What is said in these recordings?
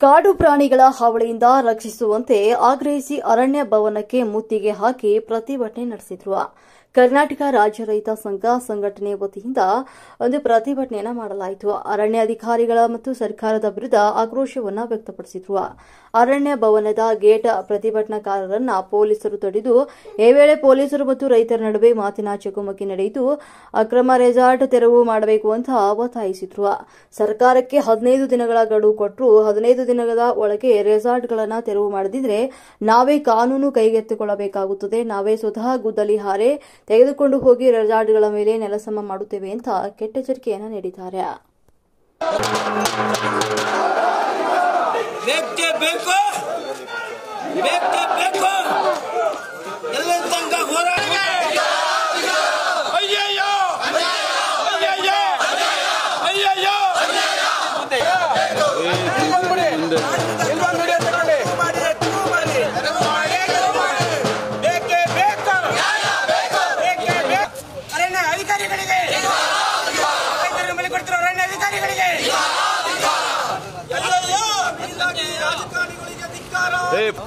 ಕಾಡು ಪ್ರಾಣಿಗಳ ಹಾವಳಿಯಿಂದ ರಕ್ಷಿಸುವಂತೆ ಆಗ್ರಹಿಸಿ ಅರಣ್ಯ ಭವನಕ್ಕೆ ಮುತ್ತಿಗೆ ಹಾಕಿ ಪ್ರತಿಭಟನೆ ನಡೆಸಿದ್ರು. ಕರ್ನಾಟಕ ರಾಜ್ಯ ರೈತ ಸಂಘ ಸಂಘಟನೆ ವತಿಯಿಂದ ಒಂದು ಪ್ರತಿಭಟನೆಯನ್ನು ಮಾಡಲಾಯಿತು. ಅರಣ್ಯ ಅಧಿಕಾರಿಗಳ ಮತ್ತು ಸರ್ಕಾರದ ವಿರುದ್ಧ ಆಕ್ರೋಶವನ್ನು ವ್ಯಕ್ತಪಡಿಸಿದ್ರು. ಅರಣ್ಯ ಭವನದ ಗೇಟ್ ಪ್ರತಿಭಟನಾಕಾರರನ್ನ ಪೊಲೀಸರು ತಡೆದು ಈ ವೇಳೆ ಪೊಲೀಸರು ಮತ್ತು ರೈತರ ನಡುವೆ ಮಾತಿನ ಚಕಮಕಿ ನಡೆಯಿತು. ಅಕ್ರಮ ರೆಸಾರ್ಟ್ ತೆರವು ಮಾಡಬೇಕು ಅಂತ ಒತ್ತಾಯಿಸಿದ್ರು. ಸರ್ಕಾರಕ್ಕೆ 15 ದಿನಗಳ ಗಡುವು ಕೊಟ್ಟರು. 15 ದಿನಗಳ ಒಳಗೆ ರೆಸಾರ್ಟ್ಗಳನ್ನು ತೆರವು ಮಾಡದಿದ್ರೆ ನಾವೇ ಕಾನೂನು ಕೈಗೆತ್ತಿಕೊಳ್ಳಬೇಕಾಗುತ್ತದೆ. ನಾವೇ ಸ್ವತಃ ಗುದ್ದಲಿ ಹಾರೆ ತೆಗೆದುಕೊಂಡು ಹೋಗಿ ರೆಸಾರ್ಟ್ಗಳ ಮೇಲೆ ನೆಲಸಮ ಮಾಡುತ್ತೇವೆ ಅಂತ ಕೆಟ್ಟೆಚ್ಚರಿಕೆಯನ್ನು ನೀಡಿದ್ದಾರೆ.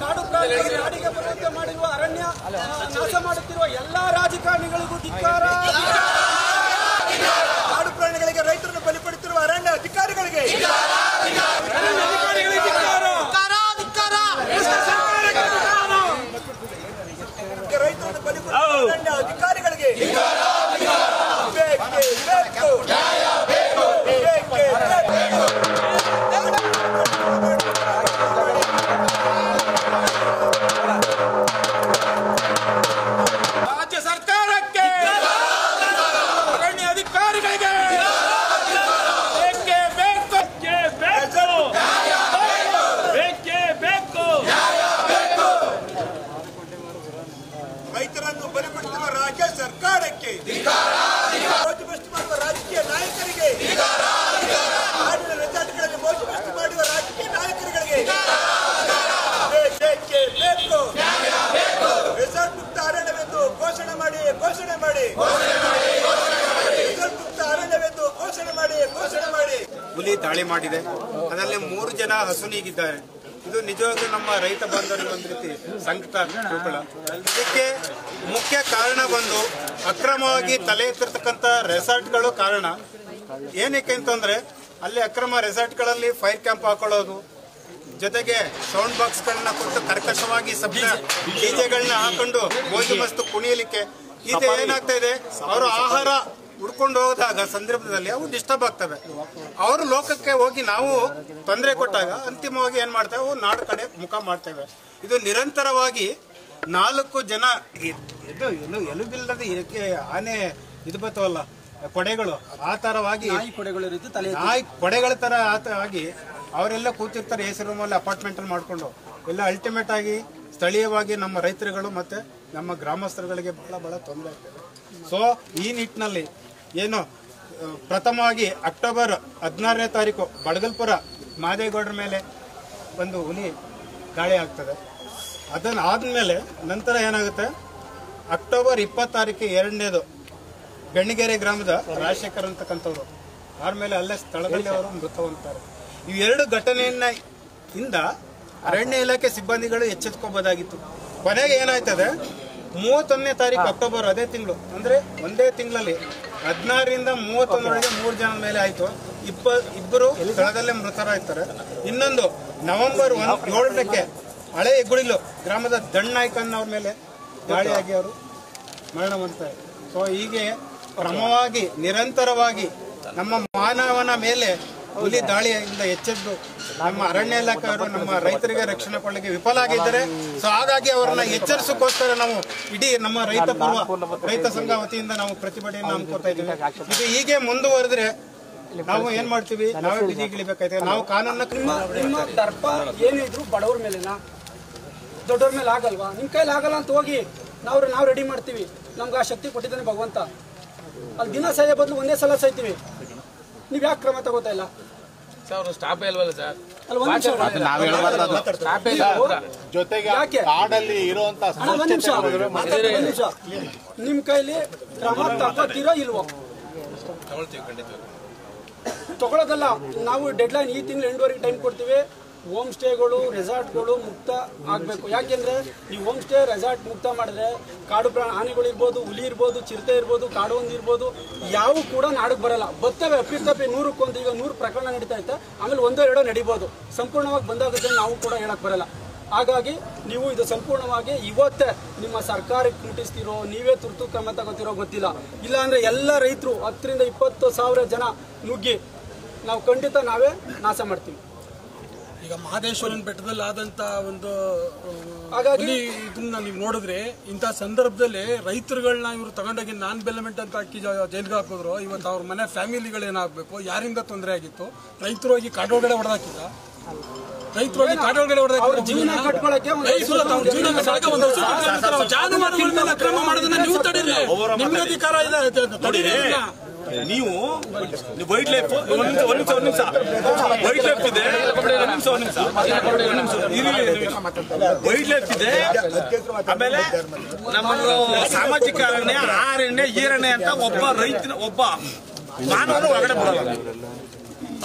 ಕಾಡು ಪ್ರಾಣಿಗಳಿಗೆ ನಾಡಿಗೆ ಬರುವಂತೆ ಮಾಡಿರುವ ಅರಣ್ಯ ನಾಶ ಮಾಡುತ್ತಿರುವ ಎಲ್ಲಾ ರಾಜಕಾರಣಿಗಳಿಗೂ ಧಿಕ್ಕಾರ. ಕಾಡು ಪ್ರಾಣಿಗಳಿಗೆ ರೈತರನ್ನು ಬಲಿಪಡುತ್ತಿರುವ ಅರಣ್ಯ ಅಧಿಕಾರಿಗಳಿಗೆ ರೈತರನ್ನು ಬಲಿಪಡುತ್ತಿರುವ ಅರಣ್ಯ ಅಧಿಕಾರಿಗಳಿಗೆ ರೈತರನ್ನು ಬಲಿಪಡಿಸುವ ರಾಜ್ಯ ಸರ್ಕಾರಕ್ಕೆ, ಮೋಜುಮಸ್ತಿ ಮಾಡುವ ರಾಜಕೀಯ ನಾಯಕರಿಗೆ, ಕಾಡಿನ ರೆಸಾರ್ಟ್ಗಳಲ್ಲಿ ಮೋಜುಮಸ್ತಿ ಮಾಡುವ ರಾಜಕೀಯ ನಾಯಕರಿಗೆ ರೆಸಾರ್ಟ್ ಮುಕ್ತ ಅರಣ್ಯವೆಂದು ಘೋಷಣೆ ಮಾಡಿ ರೆಸಾರ್ಟ್ ಮುಕ್ತ ಅರಣ್ಯವೆಂದು ಘೋಷಣೆ ಮಾಡಿ. ಹುಲಿ ದಾಳಿ ಮಾಡಿದೆ. ಅದರಲ್ಲಿ 3 ಜನ ಹಸುನೀಗಿದ್ದಾರೆ. ಇದು ನಿಜವಾಗ್ಲೂ ನಮ್ಮ ರೈತ ಬಾಂಧವರಿಗೆ ಒಂದು ರೀತಿ ಸಂಕಟ. ಇದಕ್ಕೆ ಮುಖ್ಯ ಕಾರಣ ಬಂದು ಅಕ್ರಮವಾಗಿ ತಲೆ ಎತ್ತಿರ್ತಕ್ಕಂಥ ರೆಸಾರ್ಟ್ಗಳು ಕಾರಣ. ಏನಕ್ಕೆ ಅಂತಂದ್ರೆ ಅಲ್ಲಿ ಅಕ್ರಮ ರೆಸಾರ್ಟ್ಗಳಲ್ಲಿ ಫೈರ್ ಕ್ಯಾಂಪ್ ಹಾಕೊಳ್ಳೋದು, ಜೊತೆಗೆ ಸೌಂಡ್ ಬಾಕ್ಸ್ಗಳನ್ನ ಕೊಟ್ಟು ಕರ್ಕಶವಾಗಿ ಡಿಜೆಗಳನ್ನ ಹಾಕೊಂಡು ಮೋಜು ಮಸ್ತು ಕುಣಿಯಲಿಕ್ಕೆ ಇದು ಏನಾಗ್ತಾ ಇದೆ, ಅವರು ಆಹಾರ ಹುಡ್ಕೊಂಡು ಹೋದಾಗ ಸಂದರ್ಭದಲ್ಲಿ ಅವು ಡಿಸ್ಟರ್ಬ್ ಆಗ್ತವೆ. ಅವರು ಲೋಕಕ್ಕೆ ಹೋಗಿ ನಾವು ತೊಂದರೆ ಕೊಟ್ಟಾಗ ಅಂತಿಮವಾಗಿ ಏನ್ ಮಾಡ್ತೇವೆ, ಅವು ನಾಡು ಕಡೆ ಮುಖ ಮಾಡ್ತೇವೆ. ಇದು ನಿರಂತರವಾಗಿ 4 ಜನ ಎಲುಬಿಲ್ಲದ ಆನೆ ಇದು ಬರ್ತವಲ್ಲ ಕೊಡೆಗಳು, ಆ ತರವಾಗಿ ನಾಯಿ ಕೊಡೆಗಳ ತರ ಆಗಿ ಅವರೆಲ್ಲ ಕೂತಿರ್ತಾರೆ ಎಸಿ ರೂಮಲ್ಲಿ ಅಪಾರ್ಟ್ಮೆಂಟ್ ಅಲ್ಲಿ ಮಾಡ್ಕೊಂಡು. ಎಲ್ಲ ಅಲ್ಟಿಮೇಟ್ ಆಗಿ ಸ್ಥಳೀಯವಾಗಿ ನಮ್ಮ ರೈತರುಗಳು ಮತ್ತೆ ನಮ್ಮ ಗ್ರಾಮಸ್ಥರುಗಳಿಗೆ ಬಹಳ ತೊಂದರೆ ಆಗ್ತದೆ. ಸೊ ಈ ನಿಟ್ಟಿನಲ್ಲಿ ಏನು ಪ್ರಥಮವಾಗಿ ಅಕ್ಟೋಬರ್ 16ನೇ ತಾರೀಕು ಬಡಗಲ್ಪುರ ಮಾದೇಗೌಡರ ಮೇಲೆ ಒಂದು ಹುಲಿ ದಾಳಿ ಆಗ್ತದೆ. ಅದನ್ನು ಆದ್ಮೇಲೆ ನಂತರ ಏನಾಗುತ್ತೆ, ಅಕ್ಟೋಬರ್ 20 2ನೇದು ಬೆಣ್ಣಿಗೆರೆ ಗ್ರಾಮದ ರಾಜಶೇಖರ್ ಅಂತಕ್ಕಂಥವ್ರು ಆದ್ಮೇಲೆ ಅಲ್ಲೇ ಸ್ಥಳದಲ್ಲಿ ಅವರು ಮೃತ ಹೊಂದ್ತಾರೆ. ಇವೆರಡು ಘಟನೆಯಿಂದ ಅರಣ್ಯ ಇಲಾಖೆ ಸಿಬ್ಬಂದಿಗಳು ಎಚ್ಚೆತ್ಕೋಬಹುದಾಗಿತ್ತು. ಕೊನೆಗೆ ಏನಾಯ್ತದೆ, 31ನೇ ತಾರೀಕು ಅಕ್ಟೋಬರ್ ಅದೇ ತಿಂಗಳು, ಅಂದ್ರೆ ಒಂದೇ ತಿಂಗಳಲ್ಲಿ 16ರಿಂದ 31ರವರೆಗೆ 3 ಜನ ಮೇಲೆ ಆಯ್ತು. ಇಬ್ಬರು ಸ್ಥಳದಲ್ಲೇ ಮೃತರಾಗ್ತಾರೆ. ಇನ್ನೊಂದು ನವೆಂಬರ್ 7ಕ್ಕೆ ಹಳೆ ಹೆಗ್ಗುಳಿಲು ಗ್ರಾಮದ ದಣ್ಣಾಯ್ಕನ್ ಅವ್ರ ಮೇಲೆ ದಾಳಿಯಾಗಿ ಅವರು ಮರಣ ಹೊಂದ್ತಾರೆ. ಸೊ ಹೀಗೆ ಕ್ರಮವಾಗಿ ನಿರಂತರವಾಗಿ ನಮ್ಮ ಮಾನವನ ಮೇಲೆ ಹುಲಿ ದಾಳಿಯಿಂದ ಎಚ್ಚೆದ್ದು ನಮ್ಮ ಅರಣ್ಯ ಇಲಾಖೆಯವರು ನಮ್ಮ ರೈತರಿಗೆ ರಕ್ಷಣೆ ಕೊಡಲಿಕ್ಕೆ ವಿಫಲ ಆಗಿದ್ದಾರೆ. ಸೊ ಹಾಗಾಗಿ ಅವರನ್ನ ಎಚ್ಚರಿಸೋಕ್ಕೋಸ್ಕರ ನಾವು ಇಡೀ ನಮ್ಮ ರೈತ ಸಂಘ ವತಿಯಿಂದ ನಾವು ಪ್ರತಿಭಟನೆಯನ್ನು ಹಮ್ಮಿಕೊಳ್ತಾ ಇದ್ದೀವಿ. ಇದು ಹೀಗೆ ಮುಂದುವರೆದ್ರೆ ನಾವು ಏನ್ ಮಾಡ್ತೀವಿ, ನಾವೇ ಬೀದಿಗಿಳಿಬೇಕಾಯ್ತದೆ. ನಾವು ಕಾನೂನ ನಿಮ್ಮ ದರ್ಪ ಏನಿದ್ರು ಬಡವ್ರ ಮೇಲೆನಾ, ದೊಡ್ಡವ್ರ ಮೇಲೆ ಆಗಲ್ವಾ? ನಿಮ್ ಕೈಲಿ ಆಗಲ್ಲ ಅಂತ ಹೋಗಿ ನಾವು ರೆಡಿ ಮಾಡ್ತೀವಿ. ನಮ್ಗೆ ಆ ಶಕ್ತಿ ಕೊಟ್ಟಿದ್ದಾನೆ ಭಗವಂತ. ಅಲ್ಲಿ ದಿನ ಸಾಯೋ ಬದಲು ಒಂದೇ ಸಲ ಸಾಯ್ತೀವಿ. ನೀವ್ ಯಾಕೆ ಕ್ರಮ ತಗೋತಾ ಇಲ್ಲ? ಜೊತೆಗೆ ಕಾಡಲ್ಲಿ ಇರುವಂತ ನಿಮ್ ಕೈಲಿ ಕ್ರಮ ತಗೋತೀರೋ ಇಲ್ವೋ? ತಗೊಳ್ಳೋದಲ್ಲ. ನಾವು ಡೆಡ್ ಲೈನ್ ಈ ತಿಂಗಳು 8ವರೆಗೆ ಟೈಮ್ ಕೊಡ್ತೀವಿ. ಹೋಮ್ ಸ್ಟೇಗಳು ರೆಸಾರ್ಟ್ಗಳು ಮುಕ್ತ ಆಗಬೇಕು. ಯಾಕೆಂದ್ರೆ ಈ ಹೋಮ್ ಸ್ಟೇ ರೆಸಾರ್ಟ್ ಮುಕ್ತ ಮಾಡಿದ್ರೆ ಕಾಡು ಆನೆಗಳು ಇರ್ಬೋದು, ಹುಲಿ ಇರ್ಬೋದು, ಚಿರತೆ ಇರ್ಬೋದು, ಕಾಡು ಹಂದಿ ಇರ್ಬೋದು, ಯಾವು ಕೂಡ ನಾಡಕ್ಕೆ ಬರಲ್ಲ. ಬರ್ತವೆ ಅಪ್ಪಿತಪ್ಪಿ 100ಕ್ಕೆ ಈಗ 100 ಪ್ರಕರಣ ನಡೀತಾ ಇತ್ತು, ಆಮೇಲೆ 1-2 ನಡಿಬೋದು. ಸಂಪೂರ್ಣವಾಗಿ ಬಂದಾಗುತ್ತೆ ನಾವು ಕೂಡ ಹೇಳಕ್ ಬರಲ್ಲ. ಹಾಗಾಗಿ ನೀವು ಇದು ಸಂಪೂರ್ಣವಾಗಿ ಇವತ್ತೇ ನಿಮ್ಮ ಸರ್ಕಾರಕ್ಕೆ ಮುಟ್ಟಿಸ್ತಿರೋ, ನೀವೇ ತುರ್ತು ಕ್ರಮ ತಗೋತಿರೋ ಗೊತ್ತಿಲ್ಲ. ಇಲ್ಲ ಅಂದ್ರೆ ಎಲ್ಲ ರೈತರು 10,000 to 20,000 ಜನ ನುಗ್ಗಿ ನಾವು ಖಂಡಿತ ನಾವೇ ನಾಶ ಮಾಡ್ತೀವಿ. ಈಗ ಮಹದೇಶ್ವರನ ಬೆಟ್ಟದಲ್ಲಿ ಆದಂತ ಒಂದು ಹಾಗಾಗಿ ಇದನ್ನ ನೀವು ನೋಡಿದ್ರೆ ಇಂಥ ಸಂದರ್ಭದಲ್ಲಿ ರೈತರುಗಳನ್ನ ಇವರು ತಗೊಂಡೋಗಿ ನಾನ್ ಬೆಲೆಮೆಂಟ್ ಅಂತ ಹಾಕಿ ಜೈಲ್ಗೆ ಹಾಕಿದ್ರು. ಇವತ್ತು ಅವ್ರ ಮನೆ ಫ್ಯಾಮಿಲಿಗಳೇನಾಗಬೇಕು, ಯಾರಿಂದ ತೊಂದರೆ ಆಗಿತ್ತು? ರೈತರು ಹೋಗಿ ಕಾಡೊಳಗಡೆ ಹೊಡೆದಾಕಿದ, ರೈತರು ಹೋಗಿ ಕಾಡೊಳಗಡೆ ಹೊಡೆದಾಕಿದ್ರು. ಜೀವನ ಕಟ್ಕೊಳ್ಳಕ್ಕೆ ಜಾನುವಾರುಗಳ ಮೇಲೆ ಅಕ್ರಮ ಮಾಡೋದನ್ನ ನೀವು ತಡೀರಿ, ನಿಮ್ಗೆ ಅಧಿಕಾರ ಇದೆ. ನೀವು ವೈಲ್ಡ್ ಲೈಫ್ ಒಂದ್ ನಿಮಿಷ ವೈಲ್ಡ್ ಲೈಫ್ ಇದೆ, ವೈಲ್ಡ್ ಲೈಫ್ ಇದೆ. ಆಮೇಲೆ ನಮ್ಮನ್ನು ಸಾಮಾಜಿಕ ಅರಣ್ಯ, ಅರಣ್ಯ, ಈರಣ್ಯ ಅಂತ ಒಬ್ಬ ಮಾನವರು ಹೊರಗಡೆ ಬರಲ್ಲ.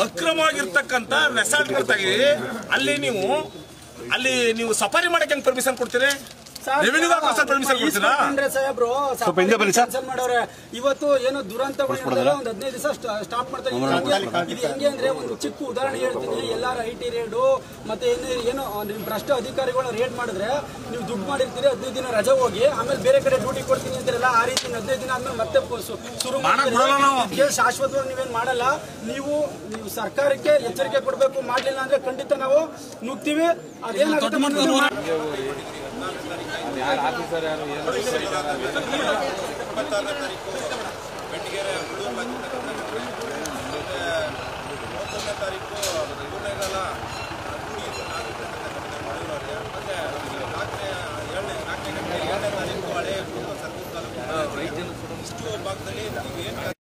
ಅಕ್ರಮವಾಗಿರ್ತಕ್ಕಂಥ ರೆಸಾರ್ಟ್ಗಳು ತೆಗೀರಿ, ಅಲ್ಲಿ ನೀವು ಸಫಾರಿ ಮಾಡಕ್ಕೆ ಹೆಂಗ್ ಪರ್ಮಿಷನ್ ಕೊಡ್ತೀರಿ? ಸಾಹೇಬ್ರು ಮಾಡವ್ರೆ. ಇವತ್ತು ಏನೋ ದುರಂತಗಳು ಒಂದು 15 ದಿವಸ ಸ್ಟಾಪ್ ಮಾಡ್ತಾ ಇದ್ದೀವಿ. ಇದು ಹೆಂಗೆ ಅಂದ್ರೆ ಒಂದು ಚಿಕ್ಕ ಉದಾಹರಣೆ ಹೇಳ್ತೀನಿ. ಎಲ್ಲಾರ IT ರೇಡು ಮತ್ತೆ ಏನೋ ಭ್ರಷ್ಟ ಅಧಿಕಾರಿಗಳು ರೇಡ್ ಮಾಡಿದ್ರೆ ನೀವು ದುಡ್ಡು ಮಾಡಿರ್ತೀರಿ, 15 ದಿನ ರಜೆ ಹೋಗಿ ಆಮೇಲೆ ಬೇರೆ ಕಡೆ ಡ್ಯೂಟಿ ಕೊಡ್ತೀನಿ ಅಂತಿರಲ್ಲ. ಆ ರೀತಿ 15 ದಿನ ಆದ್ಮೇಲೆ ಮತ್ತೆ ಶುರು ಮಾಡಿ ಶಾಶ್ವತವಾಗಿ ನೀವೇನ್ ಮಾಡಲ್ಲ. ನೀವು ಸರ್ಕಾರಕ್ಕೆ ಎಚ್ಚರಿಕೆ ಕೊಡಬೇಕು. ಮಾಡ್ಲಿಲ್ಲ ಅಂದ್ರೆ ಖಂಡಿತ ನಾವು ನುಗ್ತೀವಿ. ಅದೇನಾಗುತ್ತೆ ಆಫೀಸರ್ ಯಾರು 26ನೇ ತಾರೀಕು ಬೆಂಡಿಗೆರೆ 31ನೇ ತಾರೀಕು ಕೂಡೇಗಾಲ ಮತ್ತೆ 4ನೇ ತಾರೀಕು ಹಳೆ ಸರ್ಕಲ್ ತಾಲೂಕು ಇಷ್ಟು ಭಾಗದಲ್ಲಿ